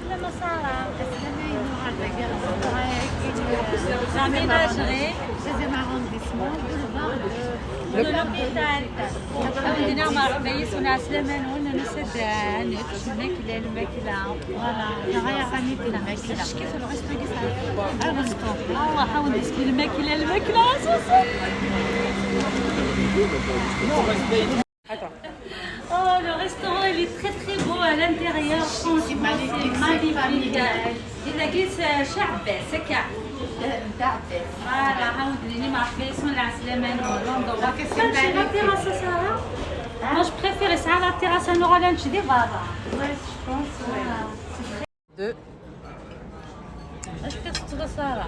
عسلامة سارة. عسلامة ينور الرجال. La ménagerie. Deuxième arrondissement, boulevard de l'hôpital. عندنا مرحبايس ونعسلامة ونسد نفس الماكلة فوالا. غاية غنيت الماكلة. كيف الريستو كيف الريستو؟ الله حاول نسكي الماكلة أساسا. Oh, le restaurant il est très beau à l'intérieur. C'est magnifique. تلاقيه شعبي سكع. فوالا عاودني مرحبا يسون العسلامة نورو. كنمشي لا تيراسا سارة. Moi je préfère ça à la terrasse à Noralanch des Vara. Ouais, je pense. Deux. اش كتطلع سارة؟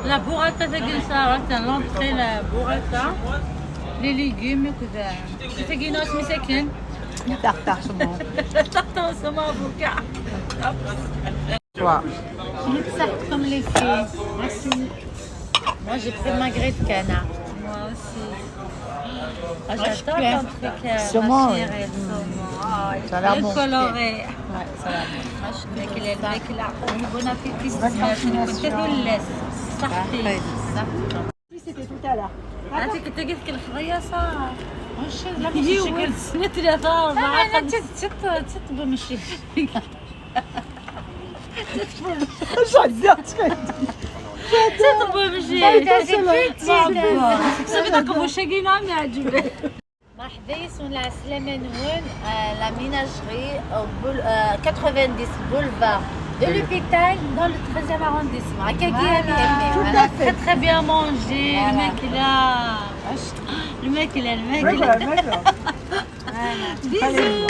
لا بوغاتا تاكل سارة لونطري لا بوغاتا لي ليغوم وكذا تاكل ناس مساكن Tartare saumon. tartare au saumon avocat. Toi. Je sorte comme les filles. Merci. Moi j'ai pris magret de canard. Moi aussi. Ah, j'adore ton truc Saumon, ma chérie, le saumon. Ça a l'air bon. coloré. Ouais, ça a l'air bon. الماكلة bon appétit. كنت تقول صحتي. Oui, c'était tout à l'heure. عرفتي كنت قلت لك الخضية صار. واش لا يوم سنة 3 4 5 تطبو ماشي. تطبو ماشي. صافي داك واش كاين عم يعجبك. مرحبا يسون العسلامة نون la ménagerie au 90 boulevard de l'hôpital dans le 13e arrondissement. À très très bien mangé, le mec il a. Bisous.